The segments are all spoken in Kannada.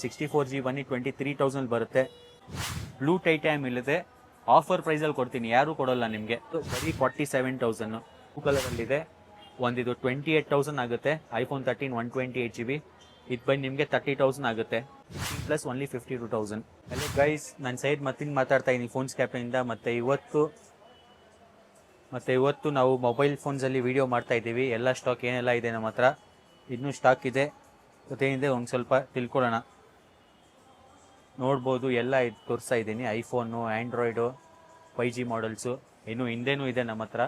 64GB ಬನ್ನಿ 23,000 ಬರುತ್ತೆ. ಬ್ಲೂ ಟೈಟಾನಿಯಂ ಇಲ್ಲದೆ ಆಫರ್ ಪ್ರೈಸಲ್ಲಿ ಕೊಡ್ತೀನಿ, ಯಾರೂ ಕೊಡೋಲ್ಲ ನಿಮಗೆ. ಬರೀ 47,000. ಬ್ಲೂ ಕಲರಲ್ಲಿದೆ. ಒಂದಿದು 28,000 ಆಗುತ್ತೆ. iPhone 13 128GB. ಇದು ಬಂದು ನಿಮಗೆ 30,000 ಆಗುತ್ತೆ. Plus only 52,000. ಹಲೋ ಗೈಸ್, ನಾನು ಸೈಡ್ ಮಾತಾಡ್ತಾ ಇದ್ದೀನಿ ಫೋನ್ಸ್ ಕ್ಯಾಫೆಯಿಂದ. ಮತ್ತು ಇವತ್ತು ನಾವು ಮೊಬೈಲ್ ಫೋನ್ಸಲ್ಲಿ ವೀಡಿಯೋ ಮಾಡ್ತಾ ಇದ್ದೀವಿ. ಎಲ್ಲ ಸ್ಟಾಕ್ ಏನೆಲ್ಲ ಇದೆ ನಮ್ಮ ಹತ್ರ, ಇನ್ನೂ ಸ್ಟಾಕ್ ಇದೆ. ಜೊತೆಯಿಂದ ಒಂದು ಸ್ವಲ್ಪ ತಿಳ್ಕೊಳ್ಳೋಣ. ನೋಡ್ಬೋದು, ಎಲ್ಲ ಇದು ತೋರಿಸ್ತಾ ಇದ್ದೀನಿ. ಐಫೋನು, ಆ್ಯಂಡ್ರಾಯ್ಡು, 5G ಮಾಡಲ್ಸು, ಇನ್ನು ಹಿಂದೆನೂ ಇದೆ ನಮ್ಮ ಹತ್ರ.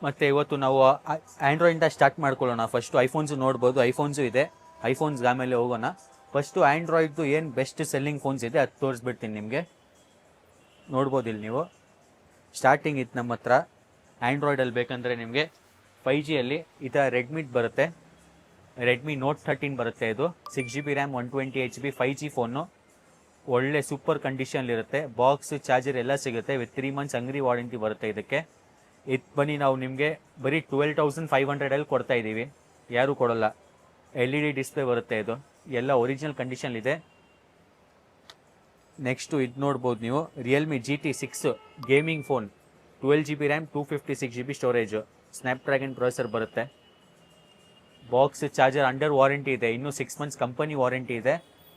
ಮತ್ತು ಇವತ್ತು ನಾವು ಆ್ಯಂಡ್ರಾಯ್ಡಿಂದ ಸ್ಟಾರ್ಟ್ ಮಾಡ್ಕೊಳ್ಳೋಣ. ಫಸ್ಟು ಐಫೋನ್ಸು ನೋಡ್ಬೋದು, ಐಫೋನ್ಸು ಇದೆ. ಐಫೋನ್ಸ್ಗೆ ಆಮೇಲೆ ಹೋಗೋಣ. ಫಸ್ಟು ಆ್ಯಂಡ್ರಾಯ್ಡ್ದು ಏನು ಬೆಸ್ಟ್ ಸೆಲ್ಲಿಂಗ್ ಫೋನ್ಸ್ ಇದೆ ಅದು ತೋರಿಸ್ಬಿಡ್ತೀನಿ ನಿಮಗೆ. ನೋಡ್ಬೋದು ಇಲ್ಲಿ ನೀವು. ಸ್ಟಾರ್ಟಿಂಗ್ ಇತ್ತು ನಮ್ಮ ಹತ್ರ ಆ್ಯಂಡ್ರಾಯ್ಡಲ್ಲಿ ಬೇಕಂದರೆ ನಿಮಗೆ 5Gಯಲ್ಲಿ ಈ ಥರ ರೆಡ್ಮಿದು ಬರುತ್ತೆ. ರೆಡ್ಮಿ ನೋಟ್ 13 ಬರುತ್ತೆ. ಇದು 6GB RAM 128GB 5G phone. ಒಳ್ಳೆ ಸೂಪರ್ ಕಂಡೀಷನ್ಲಿರುತ್ತೆ. ಬಾಕ್ಸ್, ಚಾರ್ಜರ್ ಎಲ್ಲ ಸಿಗುತ್ತೆ. ವಿತ್ 3 months ಅಂಗಡಿ ವಾರಂಟಿ ಬರುತ್ತೆ ಇದಕ್ಕೆ. ಇದು ಬನ್ನಿ ನಾವು ನಿಮಗೆ ಬರೀ 12,500 ಕೊಡ್ತಾ ಇದ್ದೀವಿ, ಯಾರೂ ಕೊಡೋಲ್ಲ. LED ಡಿಸ್ಪ್ಲೇ ಬರುತ್ತೆ. ಇದು ಎಲ್ಲ ಒರಿಜಿನಲ್ ಕಂಡೀಷನ್ಲಿದೆ. ನೆಕ್ಸ್ಟು ಇದು ನೋಡ್ಬೋದು ನೀವು, Realme GT6 gaming phone. 12GB RAM 256GB storage. Snapdragon processor ಬರುತ್ತೆ. ಬಾಕ್ಸ್, ಚಾರ್ಜರ್ ಅಂಡರ್ ವಾರಂಟಿ ಇದೆ. ಇನ್ನೂ 6 months ಕಂಪನಿ ವಾರಂಟಿ ಇದೆ.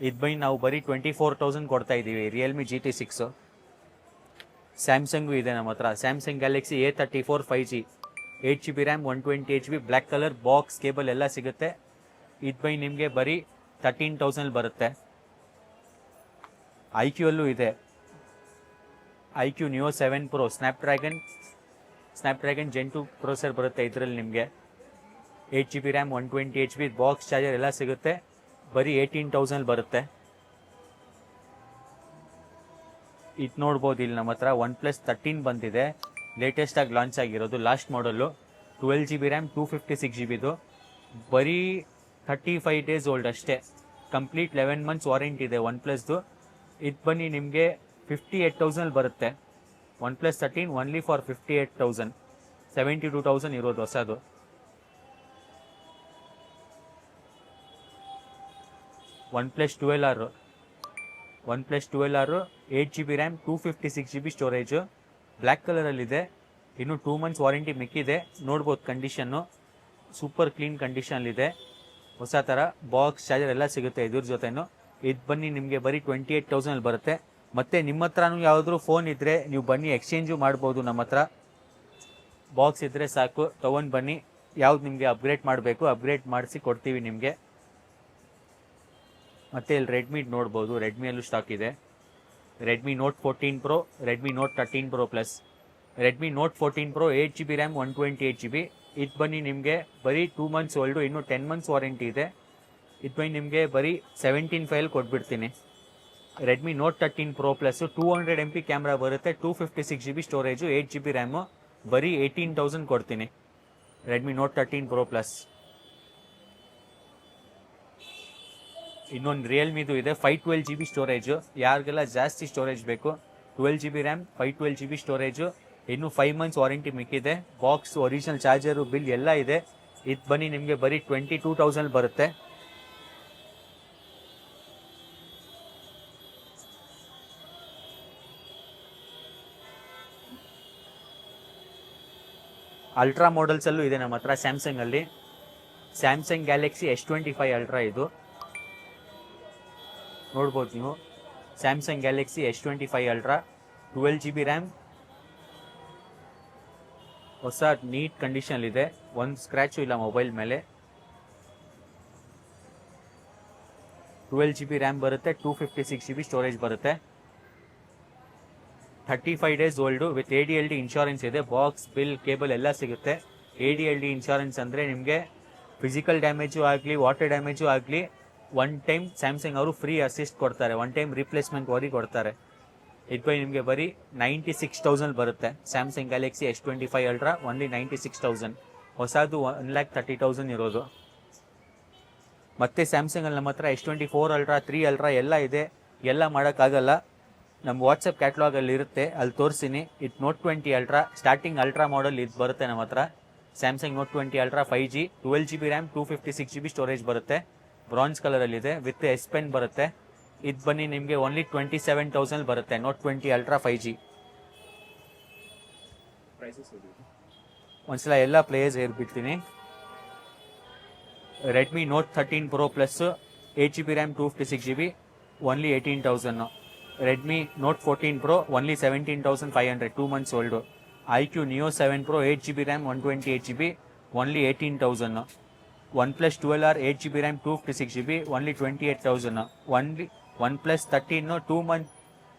ಇದು ಬೈ ನಾವು ಬರೀ 24,000 ಕೊಡ್ತಾ ಇದ್ದೀವಿ, ರಿಯಲ್ಮಿ GT6. ಸ್ಯಾಮ್ಸಂಗು ಇದೆ ನಮ್ಮ ಹತ್ರ. Samsung Galaxy A34 5G 8GB RAM 128GB black colour. Box, cable ಎಲ್ಲ ಸಿಗುತ್ತೆ. ಇದು ಬೈ ನಿಮಗೆ ಬರೀ 13,000 ಬರುತ್ತೆ. IQ ಅಲ್ಲೂ ಇದೆ. IQ Neo 7 Pro Snapdragon Gen 2 processor ಬರುತ್ತೆ ಇದರಲ್ಲಿ ನಿಮಗೆ. 8GB RAM 128GB box, charger ಎಲ್ಲ ಸಿಗುತ್ತೆ. ಬರೀ 18,000 ಬರುತ್ತೆ. ಇದು ನೋಡ್ಬೋದು ಇಲ್ಲಿ ನಮ್ಮ ಹತ್ರ OnePlus 13 ಬಂದಿದೆ. ಲೇಟೆಸ್ಟಾಗಿ ಲಾಂಚ್ ಆಗಿರೋದು, ಲಾಸ್ಟ್ ಮಾಡಲು. 12GB RAM 256GBದು. ಬರೀ 35 days ಓಲ್ಡ್ ಅಷ್ಟೇ. ಕಂಪ್ಲೀಟ್ 11 months ವಾರಂಟಿ ಇದೆ OnePlusದು. ಇದು ಬನ್ನಿ ನಿಮಗೆ 58,000 ಬರುತ್ತೆ. OnePlus 13 only for 58,000. 72,000 ಇರೋದು ಹೊಸದು. OnePlus 12R 8GB RAM 256GB storage. Black ಕಲರಲ್ಲಿದೆ. ಇನ್ನು 2 months ವಾರಂಟಿ ಮಿಕ್ಕಿದೆ. ನೋಡ್ಬೋದು ಕಂಡೀಷನ್ನು ಸೂಪರ್ ಕ್ಲೀನ್ ಕಂಡೀಷನ್ಲಿದೆ. ಹೊಸ ಥರ ಬಾಕ್ಸ್, ಚಾರ್ಜರ್ ಎಲ್ಲ ಸಿಗುತ್ತೆ ಇದ್ರ ಜೊತೆನೂ. ಇದು ಬನ್ನಿ ನಿಮಗೆ ಬರೀ 28,000 ಬರುತ್ತೆ. ಮತ್ತು ನಿಮ್ಮ ಹತ್ರನೂ ಯಾವುದಾದ್ರೂ ಫೋನ್ ಇದ್ದರೆ ನೀವು ಬನ್ನಿ, ಎಕ್ಸ್ಚೇಂಜು ಮಾಡ್ಬೋದು. ನಮ್ಮ ಹತ್ರ ಬಾಕ್ಸ್ ಇದ್ದರೆ ಸಾಕು, ತೊಗೊಂಡು ಬನ್ನಿ. ಯಾವ್ದು ನಿಮಗೆ ಅಪ್ಗ್ರೇಡ್ ಮಾಡಬೇಕು ಅಪ್ಗ್ರೇಡ್ ಮಾಡಿಸಿ ಕೊಡ್ತೀವಿ ನಿಮಗೆ. ಮತ್ತು ಇಲ್ಲಿ ರೆಡ್ಮಿ ನೋಡ್ಬೋದು, ರೆಡ್ಮಿಯಲ್ಲೂ ಸ್ಟಾಕ್ ಇದೆ. Redmi note 14 Pro, Redmi note 13 Pro plus. Redmi note 14 Pro 8GB RAM 128GB. ಇದು ಬನ್ನಿ ನಿಮಗೆ ಬರೀ 2 months ಓಲ್ಡು, ಇನ್ನೂ 10 months ವಾರಂಟಿ ಇದೆ. ಇದು ಬನ್ನಿ ನಿಮಗೆ ಬರೀ 17,500 ಕೊಟ್ಬಿಡ್ತೀನಿ. Redmi note 13 Pro plus 200 MP camera ಬರುತ್ತೆ. 256GB storage, 8GB RAM. ಬರೀ 18,000 ಕೊಡ್ತೀನಿ. Redmi note 13 Pro plus. ಇನ್ನೊಂದು ರಿಯಲ್ಮಿದು ಇದೆ 512GB ಸ್ಟೋರೇಜು. ಯಾರಿಗೆಲ್ಲ ಜಾಸ್ತಿ ಸ್ಟೋರೇಜ್ ಬೇಕು, 12GB ರ್ಯಾಮ್ 512GB ಸ್ಟೋರೇಜು. ಇನ್ನು 5 months ವಾರಂಟಿ ಮಿಕ್ಕಿದೆ. ಬಾಕ್ಸ್, ಒರಿಜಿನಲ್ ಚಾರ್ಜರು, ಬಿಲ್ ಎಲ್ಲ ಇದೆ. ಇದು ಬನ್ನಿ ನಿಮಗೆ ಬರೀ 22,000 ಬರುತ್ತೆ. ಅಲ್ಟ್ರಾ ಮಾಡಲ್ಸಲ್ಲೂ ಇದೆ ನಮ್ಮ ಹತ್ರ ಸ್ಯಾಮ್ಸಂಗಲ್ಲಿ. ಸ್ಯಾಮ್ಸಂಗ್ ಗ್ಯಾಲಕ್ಸಿ S25 ಅಲ್ಟ್ರಾ ಇದು ನೋಡ್ಬೋದು ನೀವು. Samsung Galaxy S25 ultra 12GB RAM. ಹೊಸ ನೀಟ್ ಕಂಡೀಷನ್ಲಿದೆ, ಒಂದು ಸ್ಕ್ರ್ಯಾಚು ಇಲ್ಲ ಮೊಬೈಲ್ ಮೇಲೆ. 12GB ರ್ಯಾಮ್ ಬರುತ್ತೆ. 256GB ಸ್ಟೋರೇಜ್ ಬರುತ್ತೆ. 35 days old. With ADLD insurance ಇದೆ. ಬಾಕ್ಸ್, ಬಿಲ್, ಕೇಬಲ್ ಎಲ್ಲ ಸಿಗುತ್ತೆ. ADLD ಇನ್ಶೂರೆನ್ಸ್ ಅಂದರೆ ನಿಮಗೆ ಫಿಸಿಕಲ್ ಡ್ಯಾಮೇಜು ಆಗಲಿ, ವಾಟರ್ ಡ್ಯಾಮೇಜು ಆಗಲಿ, 1 time ಸ್ಯಾಮ್ಸಂಗ್ ಅವರು ಫ್ರೀ ಅಸಿಸ್ಟ್ ಕೊಡ್ತಾರೆ. 1 time ರಿಪ್ಲೇಸ್ಮೆಂಟ್ ವರಿ ಕೊಡ್ತಾರೆ. ಇದು ಬೈ ನಿಮಗೆ ಬರೀ 96,000 ಬರುತ್ತೆ. Samsung Galaxy S25 ultra only 96,000. ಹೊಸದು 1,30,000 ಇರೋದು. ಮತ್ತು ಸ್ಯಾಮ್ಸಂಗಲ್ಲಿ ನಮ್ಮ ಹತ್ರ S24 ಅಲ್ಟ್ರಾ 3 ಅಲ್ಟ್ರಾ ಎಲ್ಲ ಇದೆ. ಎಲ್ಲ ಮಾಡೋಕ್ಕಾಗಲ್ಲ, ನಮ್ಮ ವಾಟ್ಸಪ್ ಕ್ಯಾಟ್ಲಾಗಲ್ಲಿ ಇರುತ್ತೆ, ಅಲ್ಲಿ ತೋರಿಸ್ತೀನಿ. ಇದು ನೋಟ್ 20 ಅಲ್ಟ್ರಾ ಸ್ಟಾರ್ಟಿಂಗ್ ಅಲ್ಟ್ರಾ ಮಾಡಲ್ ಇದು ಬರುತ್ತೆ ನಮ್ಮ ಹತ್ರ. Samsung note 20 ultra 5G 12GB RAM 256GB storage ಬರುತ್ತೆ. ಬ್ರಾನ್ಸ್ ಕಲರಲ್ಲಿದೆ ವಿತ್ ಎಸ್ ಪೆನ್ ಬರುತ್ತೆ. ಇದು ಬನ್ನಿ ನಿಮಗೆ ಓನ್ಲಿ 27,000 ಬರುತ್ತೆ. Note 20 ultra 5G. ಒಂದ್ಸಲ ಎಲ್ಲ ಪ್ಲೇಯರ್ಸ್ ಹೇಳ್ಬಿಡ್ತೀನಿ. Redmi note 13 Pro plus 8GB RAM 256GB only 18,000. Redmi note 14 Pro only 17,500 2 months old. IQ Neo 7 Pro 8GB RAM 128GB only 18,000. OnePlus 12R 8GB RAM 256GB only 28,000. OnePlus 13 2 months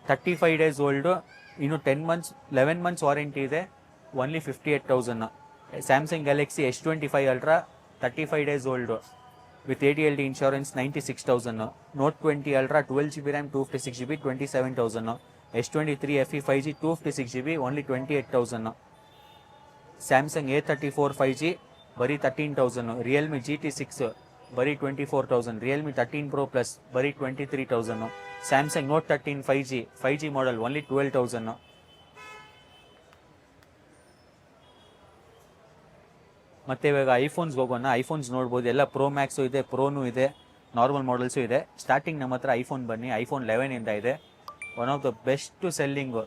35 days old, ಇನ್ನು 11 months ವಾರಂಟಿ ಇದೆ, only 58,000. Samsung Galaxy S25 ultra 35 days old with ADLD insurance 96,000. Note 20 ultra 12GB RAM 256GB 27,000. S23 FE 5G 256GB only 28,000. Samsung A34 5G ಬರೀ 13,000. ರಿಯಲ್ಮಿ GT6 ಬರೀ 24,000. ರಿಯಲ್ಮಿ 13 Pro ಪ್ಲಸ್ ಬರೀ 23,000. ಸ್ಯಾಮ್ಸಂಗ್ ನೋಟ್ 13 5G ಮಾಡಲ್ ಓನ್ಲಿ 12,000. ಮತ್ತು ಇವಾಗ ಐಫೋನ್ಸ್ಗೆ ಹೋಗೋಣ. ಐಫೋನ್ಸ್ ನೋಡ್ಬೋದು, ಎಲ್ಲ ಪ್ರೋ ಮ್ಯಾಕ್ಸು ಇದೆ, ಪ್ರೋನು ಇದೆ, ನಾರ್ಮಲ್ ಮಾಡಲ್ಸು ಇದೆ. ಸ್ಟಾರ್ಟಿಂಗ್ ನಮ್ಮ ಹತ್ರ ಐಫೋನ್ ಬನ್ನಿ, ಐಫೋನ್ 11 ಇದೆ. One of the best selling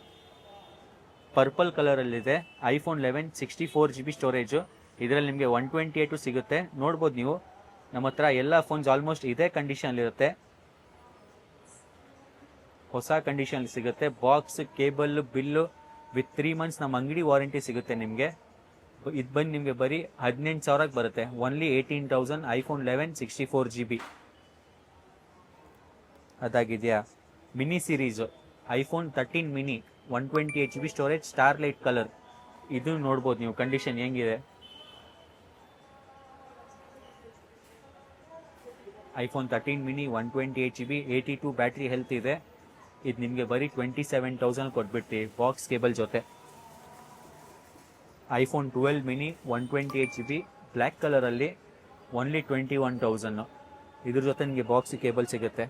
purple ಕಲರಲ್ಲಿದೆ. IPhone 11 64GB storage. ಇದರಲ್ಲಿ ನಿಮಗೆ 128 ಸಿಗುತ್ತೆ. ನೋಡ್ಬೋದು ನೀವು, ನಮ್ಮ ಹತ್ರ ಎಲ್ಲ ಫೋನ್ಸ್ ಆಲ್ಮೋಸ್ಟ್ ಇದೇ ಕಂಡೀಷನಲ್ಲಿರುತ್ತೆ, ಹೊಸ ಕಂಡೀಷನ್ ಸಿಗುತ್ತೆ. Box, cable, bill with 3 months ನಮ್ಮ ಅಂಗಡಿ ವಾರಂಟಿ ಸಿಗುತ್ತೆ ನಿಮಗೆ. ಇದು ಬಂದು ನಿಮಗೆ ಬರೀ 18,000ಕ್ಕೆ ಬರುತ್ತೆ. Only 18,000 iPhone 11 64GB. ಅದಾಗಿದೆಯಾ mini series iPhone 13 mini 128GB storage starlight colour. ಇದು ನೋಡ್ಬೋದು ನೀವು ಕಂಡೀಷನ್ ಹೆಂಗಿದೆ. IPhone 13 mini 128GB 82 battery health ಇದೆ. ಇದು ನಿಮಗೆ ಬರೀ 27,000 ಕೊಟ್ಬಿಡ್ತೀವಿ ಬಾಕ್ಸ್ ಕೇಬಲ್ ಜೊತೆ. ಐಫೋನ್ 12 ಮಿನಿ 128GB ಬ್ಲ್ಯಾಕ್ ಕಲರಲ್ಲಿ ಓನ್ಲಿ 21,000. ಇದ್ರ ಜೊತೆ ನಿಮಗೆ ಬಾಕ್ಸ್ ಕೇಬಲ್ ಸಿಗುತ್ತೆ.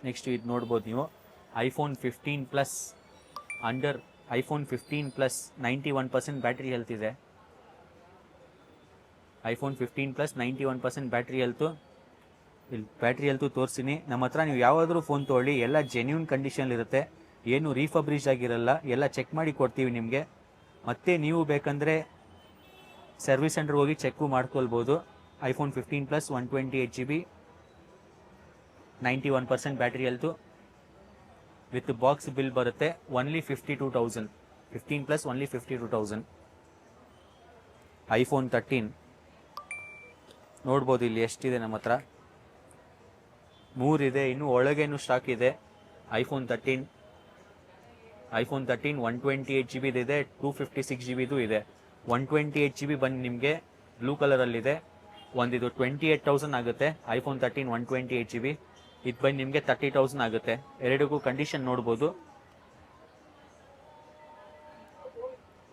ನೆಕ್ಸ್ಟ್ ಇದು ನೋಡ್ಬೋದು ನೀವು, iPhone 15 plus iPhone 15 plus 91% battery health ಇದೆ. IPhone 15 plus 91% battery health. ಇಲ್ಲಿ ಬ್ಯಾಟ್ರಿ ಹೆಲ್ತು ತೋರಿಸ್ತೀನಿ. ನಮ್ಮ ಹತ್ರ ನೀವು ಯಾವುದಾದ್ರೂ ಫೋನ್ ತೊಗೊಳ್ಳಿ, ಎಲ್ಲ ಜೆನ್ಯೂನ್ ಕಂಡೀಷನಲ್ಲಿರುತ್ತೆ, ಏನು ರೀಫಬ್ರಿಷ್ ಆಗಿರಲ್ಲ, ಎಲ್ಲ ಚೆಕ್ ಮಾಡಿ ಕೊಡ್ತೀವಿ ನಿಮಗೆ. ಮತ್ತೆ ನೀವು ಬೇಕಂದರೆ ಸರ್ವಿಸ್ ಸೆಂಟರ್ಗೆ ಹೋಗಿ ಚೆಕ್ಕು ಮಾಡ್ಕೊಳ್ಬೋದು. IPhone 15 plus 128GB 91% battery health with box bill ಬರುತ್ತೆ. ಓನ್ಲಿ 52,000. 15 plus only 52,000. ಐಫೋನ್ 13 ನೋಡ್ಬೋದು, ಇಲ್ಲಿ ಎಷ್ಟಿದೆ ನಮ್ಮ ಹತ್ರ, 3 ಇದೆ, ಇನ್ನು ಒಳಗೇನು ಸ್ಟಾಕ್ ಇದೆ. ಐಫೋನ್ 13 128GB ಇದೆ, 256GB ಇದೆ. 128GB ಬಂದು ನಿಮಗೆ ಬ್ಲೂ ಕಲರಲ್ಲಿದೆ. ಒಂದಿದು 28,000 ಆಗುತ್ತೆ. ಐಫೋನ್ 13 128GB ಇದು ಬಂದು ನಿಮಗೆ 30,000 ಆಗುತ್ತೆ. ಎರಡಿಗೂ ಕಂಡೀಷನ್ ನೋಡ್ಬೋದು,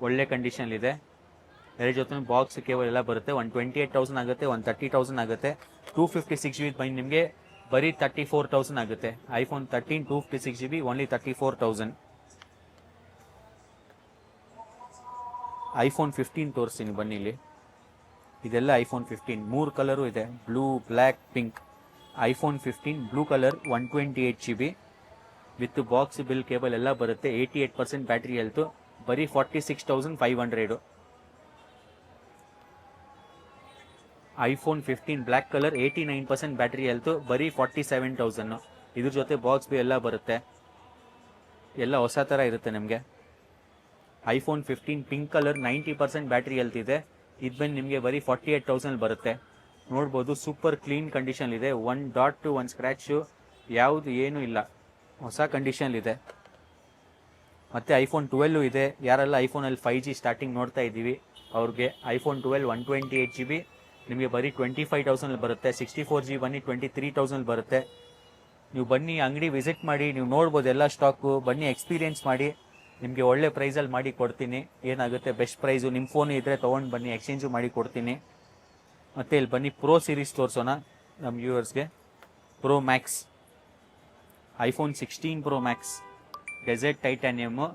ಒಳ್ಳೆ ಕಂಡೀಷನ್ಲಿದೆ. ಎರಡು ಜೊತೆ ಬಾಕ್ಸ್ ಕೇಬಲ್ ಎಲ್ಲ ಬರುತ್ತೆ. 28,000 ಆಗುತ್ತೆ, 30,000 ಆಗುತ್ತೆ. 256GB ಬಂದು ನಿಮಗೆ ಬರೀ 34,000 ಆಗುತ್ತೆ. IPhone 13 256GB only 34,000. ಐಫೋನ್ 15 ತೋರಿಸ್ತೀನಿ ಬನ್ನಿ ಇಲ್ಲಿ. ಇದೆಲ್ಲ ಐಫೋನ್ 15 3 ಕಲರು ಇದೆ, blue, black, pink. IPhone 15 blue colour 128GB with box bill cable ಎಲ್ಲ ಬರುತ್ತೆ. 88% ಬ್ಯಾಟ್ರಿ ಹೆಲ್ತು, ಬರೀ 46,500. IPhone 15 black colour 89% battery health, ಬರೀ 47,000. ಇದ್ರ ಜೊತೆ ಬಾಕ್ಸ್ ಬಿಲ್ ಎಲ್ಲ ಬರುತ್ತೆ, ಎಲ್ಲ ಹೊಸ ಥರ ಇರುತ್ತೆ ನಿಮಗೆ. IPhone 15 pink colour 90% battery health ಇದೆ. ಇದು ಬಂದು ನಿಮಗೆ ಬರೀ 48,000 ಬರುತ್ತೆ. ನೋಡ್ಬೋದು, ಸೂಪರ್ ಕ್ಲೀನ್ ಕಂಡೀಷನ್ ಇದೆ. 1 ಡಾಟ್ 1 ಸ್ಕ್ರ್ಯಾಚು ಯಾವುದು ಏನೂ ಇಲ್ಲ, ಹೊಸ ಕಂಡೀಷನ್ಲಿದೆ. ಮತ್ತು ಐಫೋನ್ 12 ಇದೆ. ಯಾರೆಲ್ಲ ಐಫೋನಲ್ಲಿ 5G ಸ್ಟಾರ್ಟಿಂಗ್ ನೋಡ್ತಾ ಇದ್ದೀವಿ ಅವ್ರಿಗೆ ಐಫೋನ್ 12 128GB ನಿಮಗೆ ಬರೀ 25,000 ಬರುತ್ತೆ. 64GB ಬನ್ನಿ 23,000 ಬರುತ್ತೆ. ನೀವು ಬನ್ನಿ ಅಂಗಡಿ ವಿಸಿಟ್ ಮಾಡಿ, ನೀವು ನೋಡ್ಬೋದು ಎಲ್ಲ ಸ್ಟಾಕು. ಬನ್ನಿ ಎಕ್ಸ್ಪೀರಿಯೆನ್ಸ್ ಮಾಡಿ. ನಿಮಗೆ ಒಳ್ಳೆ ಪ್ರೈಸಲ್ಲಿ ಮಾಡಿ ಕೊಡ್ತೀನಿ. ಏನಾಗುತ್ತೆ ಬೆಸ್ಟ್ ಪ್ರೈಸು, ನಿಮ್ಮ ಫೋನ್ ಇದ್ದರೆ ತೊಗೊಂಡು ಬನ್ನಿ, ಎಕ್ಸ್ಚೇಂಜು ಮಾಡಿ ಕೊಡ್ತೀನಿ. ಮತ್ತು ಇಲ್ಲಿ ಬನ್ನಿ ಪ್ರೋ ಸೀರೀಸ್ ತೋರಿಸೋಣ ನಮ್ಮ ವ್ಯೂವರ್ಸ್ಗೆ. Pro max, iPhone 16 pro max, desert titanium,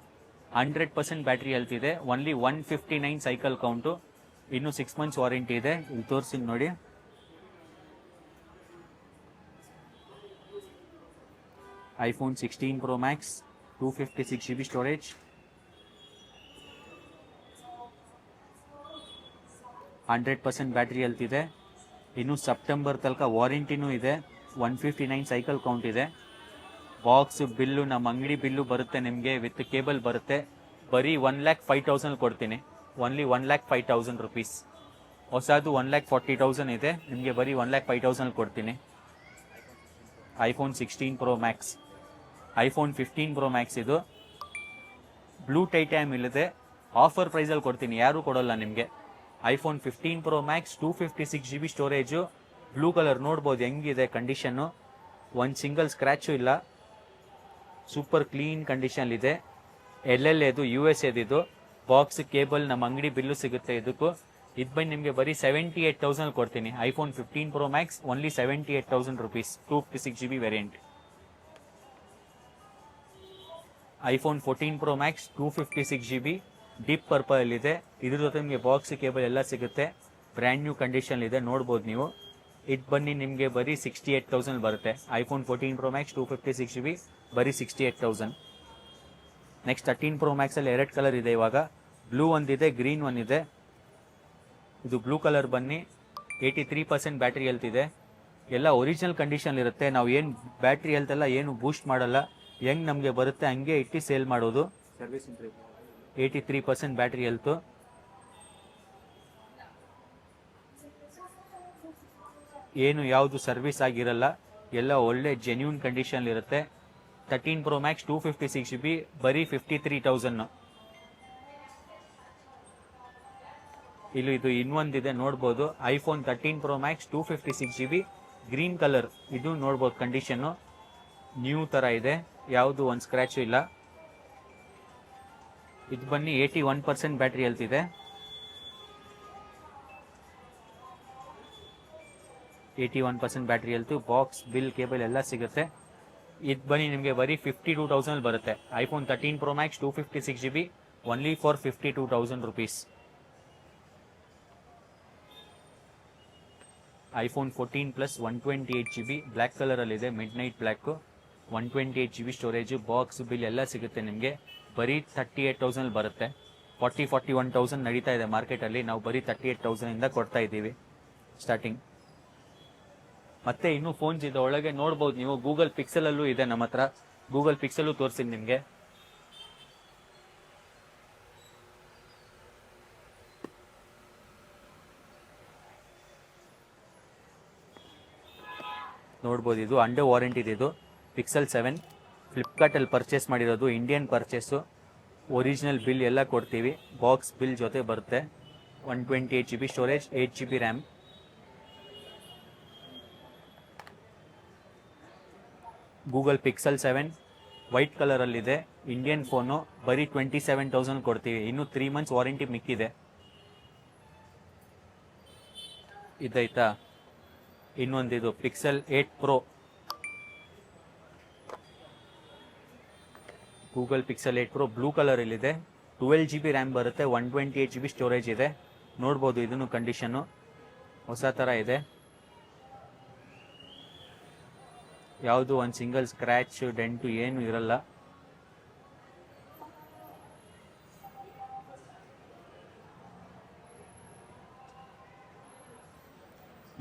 100% battery health ಇದೆ, ಓನ್ಲಿ 159 ಸೈಕಲ್ ಕೌಂಟು, ಇನ್ನು 6 months ವಾರಂಟಿ ಇದೆ. ಇಲ್ಲಿ ತೋರಿಸ್ತೀನಿ ನೋಡಿ. IPhone 16 pro max, 256 GB storage, 100% battery health ಇದೆ, ಇನ್ನು ಸೆಪ್ಟೆಂಬರ್ ತನಕ ವಾರಂಟಿನೂ ಇದೆ, 159 ಸೈಕಲ್ ಕೌಂಟ್ ಇದೆ. ಬಾಕ್ಸ್ ಬಿಲ್ಲು ನಮ್ಮ ಅಂಗಡಿ ಬಿಲ್ಲು ಬರುತ್ತೆ ನಿಮಗೆ, ವಿತ್ ಕೇಬಲ್ ಬರುತ್ತೆ. ಬರೀ 1,05,000 ಕೊಡ್ತೀನಿ, ಓನ್ಲಿ 1,05,000 rupees. ಹೊಸದು 1,40,000 ಇದೆ, ನಿಮಗೆ ಬರೀ 1,05,000 ಕೊಡ್ತೀನಿ. IPhone 16 pro max. IPhone 15 pro Max ಇದು ಬ್ಲೂ ಟೈಟಾನಿಯಮ್ ಇಲ್ಲದೆ ಆಫರ್ ಪ್ರೈಸಲ್ಲಿ ಕೊಡ್ತೀನಿ, ಯಾರೂ ಕೊಡೋಲ್ಲ ನಿಮಗೆ. IPhone 15 pro max, 256 GB storage, blue colour ನೋಡ್ಬೋದು ಹೆಂಗಿದೆ ಕಂಡೀಷನ್ನು, ಒಂದು ಸಿಂಗಲ್ ಸ್ಕ್ರ್ಯಾಚು ಇಲ್ಲ, ಸೂಪರ್ ಕ್ಲೀನ್ ಕಂಡೀಷನ್ಲಿದೆ. ಇದು US ಇದು. ಬಾಕ್ಸ್ ಕೇಬಲ್ ನಮ್ಮ ಅಂಗಡಿ ಬಿಲ್ಲು ಸಿಗುತ್ತೆ ಇದಕ್ಕೂ. ಇದು ಬಂದು ನಿಮಗೆ ಬರೀ 78,000 ಕೊಡ್ತೀನಿ. IPhone 15 pro Max only 78,000 rupees, 256 GB variant. IPhone 14 pro max, 256 GB deep purple ಇದೆ. ಇದ್ರ ಜೊತೆ ನಿಮಗೆ ಬಾಕ್ಸ್ ಕೇಬಲ್ ಎಲ್ಲ ಸಿಗುತ್ತೆ, ಬ್ರ್ಯಾಂಡ್ ನ್ಯೂ ಕಂಡೀಷನ್ ಇದೆ, ನೋಡ್ಬೋದು ನೀವು. ಇದು ಬನ್ನಿ ನಿಮಗೆ ಬರೀ 68,000 ಬರುತ್ತೆ. ಐಫೋನ್ 14 ಪ್ರೋ ಮ್ಯಾಕ್ಸ್ 256 GB ಬರೀ 68,000. ನೆಕ್ಸ್ಟ್ 13 ಪ್ರೋ ಮ್ಯಾಕ್ಸಲ್ಲಿ 2 ಕಲರ್ ಇದೆ ಇವಾಗ, ಬ್ಲೂ ಒಂದಿದೆ, ಗ್ರೀನ್ ಒಂದಿದೆ. ಇದು ಬ್ಲೂ ಕಲರ್ ಬನ್ನಿ 83% ಬ್ಯಾಟ್ರಿ ಹೆಲ್ತ್ ಇದೆ, ಎಲ್ಲ ಒರಿಜಿನಲ್ ಕಂಡೀಷನ್ ಇರುತ್ತೆ. ನಾವು ಏನು ಬ್ಯಾಟ್ರಿ ಹೆಲ್ತ್ ಎಲ್ಲ ಏನು ಬೂಸ್ಟ್ ಮಾಡಲ್ಲ, ಹೆಂಗೆ ನಮಗೆ ಬರುತ್ತೆ ಹಂಗೆ ಇಟ್ಟು ಸೇಲ್ ಮಾಡೋದು. 83% ಬ್ಯಾಟ್ರಿ ಹೆಲ್ತು. ಏನು ಯಾವುದು ಸರ್ವಿಸ್ ಆಗಿರಲ್ಲ, ಎಲ್ಲ ಒಳ್ಳೆ ಜೆನ್ಯೂನ್ ಕಂಡೀಷನ್ ಇರುತ್ತೆ. 13 ಪ್ರೋ ಮ್ಯಾಕ್ಸ್ 256 GB ಬರೀ 53,000. ಇಲ್ಲಿ ಇದು ಇನ್ನೊಂದಿದೆ ನೋಡ್ಬೋದು, iPhone 13 pro max 256 GB green colour, ಇದು ನೋಡ್ಬೋದು ಕಂಡೀಷನ್ನು ನ್ಯೂ ಥರ ಇದೆ, ಯಾವುದು ಒಂದು ಸ್ಕ್ರ್ಯಾಚು ಇಲ್ಲ. ಇದು ಬನ್ನಿ 81% ಬ್ಯಾಟ್ರಿ ಹೆಲ್ತ್ ಇದೆ, 81% battery health, box bill cable ಎಲ್ಲ ಸಿಗುತ್ತೆ. ಇದು ಬನ್ನಿ ನಿಮಗೆ ಬರೀ 52,000 ಬರುತ್ತೆ. IPhone 13 pro max 256 GB only for 52,000 rupees. IPhone 14 plus 128 GB black ಕಲರಲ್ಲಿದೆ, midnight black, 128 GB storage, box bill ಎಲ್ಲ ಸಿಗುತ್ತೆ ನಿಮಗೆ, ಬರೀ 38,000 ಬರುತ್ತೆ. 41,000 ನಡೀತಾ ಇದೆ ಮಾರ್ಕೆಟಲ್ಲಿ, ನಾವು ಬರೀ 38,000 ಕೊಡ್ತಾ ಇದ್ದೀವಿ ಸ್ಟಾರ್ಟಿಂಗ್. ಮತ್ತೆ ಇನ್ನೂ ಫೋನ್ಸ್ ಇದೆ ಒಳಗೆ ನೋಡ್ಬೋದು ನೀವು. ಗೂಗಲ್ ಪಿಕ್ಸೆಲಲ್ಲೂ ಇದೆ ನಮ್ಮ ಹತ್ರ, ಗೂಗಲ್ ಪಿಕ್ಸೆಲ್ಲೂ ತೋರಿಸ್ತೀನಿ ನಿಮಗೆ. ನೋಡ್ಬೋದು ಇದು ಅಂಡರ್ ವಾರಂಟಿ ಇದು ಪಿಕ್ಸೆಲ್ 7, ಫ್ಲಿಪ್ಕಾರ್ಟಲ್ಲಿ ಪರ್ಚೇಸ್ ಮಾಡಿರೋದು, ಇಂಡಿಯನ್ ಪರ್ಚೇಸು, ಒರಿಜಿನಲ್ ಬಿಲ್ ಎಲ್ಲ ಕೊಡ್ತೀವಿ, ಬಾಕ್ಸ್ ಬಿಲ್ ಜೊತೆ ಬರುತ್ತೆ. 128 GB storage, 8 GB RAM. Google Pixel 7 white ಕಲರಲ್ಲಿದೆ, ಇಂಡಿಯನ್ ಫೋನು, ಬರೀ 27,000 ಕೊಡ್ತೀವಿ, ಇನ್ನು 3 months ವಾರಂಟಿ ಮಿಕ್ಕಿದೆ. ಇದಾಯ್ತಾ. ಇನ್ನೊಂದಿದು Pixel 8 pro, Google Pixel 8 pro blue ಕಲರಲ್ಲಿದೆ, 12 GB ರ್ಯಾಮ್ ಬರುತ್ತೆ, 128 GB ಸ್ಟೋರೇಜ್ ಇದೆ, ನೋಡ್ಬೋದು ಇದನ್ನು ಕಂಡೀಷನ್ನು ಹೊಸ ಥರ ಇದೆ, ಯಾವುದು ಒಂದು ಸಿಂಗಲ್ ಸ್ಕ್ರ್ಯಾಚ್ ಡೆಂಟು ಏನು ಇರಲ್ಲ.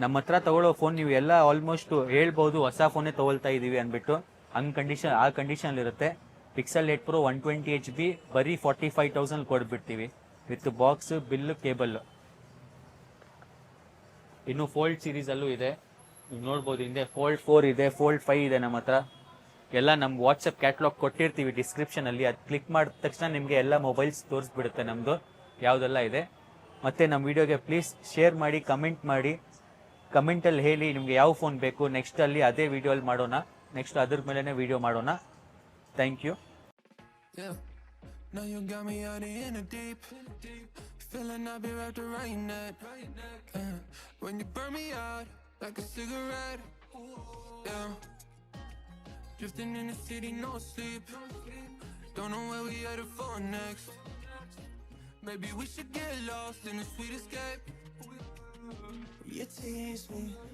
ನಮ್ಮ ಹತ್ರ ತಗೊಳ್ಳೋ ಫೋನ್ ನೀವು ಎಲ್ಲ ಆಲ್ಮೋಸ್ಟ್ ಹೇಳ್ಬೋದು ಹೊಸ ಫೋನೇ ತಗೊಳ್ತಾ ಇದ್ದೀವಿ ಅಂದ್ಬಿಟ್ಟು, ಆ ಕಂಡೀಷನ್ ಇರುತ್ತೆ. ಪಿಕ್ಸೆಲ್ 8 ಪ್ರೋ 128 GB ಬರೀ 45,000 ಕೊಡ್ಬಿಡ್ತೀವಿ ವಿತ್ ಬಾಕ್ಸ್ ಬಿಲ್ ಕೇಬಲ್. ಇನ್ನು ಫೋಲ್ಡ್ ಸೀರೀಸಲ್ಲೂ ಇದೆ, ನೀವು ನೋಡ್ಬೋದು, ಹಿಂದೆ ಫೋಲ್ಡ್ 4 ಇದೆ, ಫೋಲ್ಡ್ 5 ಇದೆ ನಮ್ಮ ಹತ್ರ. ಎಲ್ಲ ನಮ್ಮ ವಾಟ್ಸಪ್ ಕ್ಯಾಟ್ಲಾಗ್ ಕೊಟ್ಟಿರ್ತೀವಿ ಡಿಸ್ಕ್ರಿಪ್ಷನಲ್ಲಿ, ಅದು ಕ್ಲಿಕ್ ಮಾಡಿದ ತಕ್ಷಣ ನಿಮಗೆ ಎಲ್ಲ ಮೊಬೈಲ್ಸ್ ತೋರಿಸ್ಬಿಡುತ್ತೆ ನಮ್ಮದು ಯಾವುದೆಲ್ಲ ಇದೆ. ಮತ್ತು ನಮ್ಮ ವಿಡಿಯೋಗೆ ಪ್ಲೀಸ್ ಶೇರ್ ಮಾಡಿ, ಕಮೆಂಟ್ ಮಾಡಿ, ಕಮೆಂಟಲ್ಲಿ ಹೇಳಿ ನಿಮಗೆ ಯಾವ ಫೋನ್ ಬೇಕು, ನೆಕ್ಸ್ಟ್ ಅಲ್ಲಿ ಅದೇ ವಿಡಿಯೋಲ್ಲಿ ಮಾಡೋಣ, ನೆಕ್ಸ್ಟ್ ಅದ್ರ ಮೇಲೇ ವಿಡಿಯೋ ಮಾಡೋಣ. Thank you. Now you got me out in the deep. Feeling I'll be wrapped around your neck. When you burn me out like a cigarette. Yeah. Drifting in the city, no sleep. Don't know where we headed for next. Maybe we should get lost in a sweet escape. You tease me.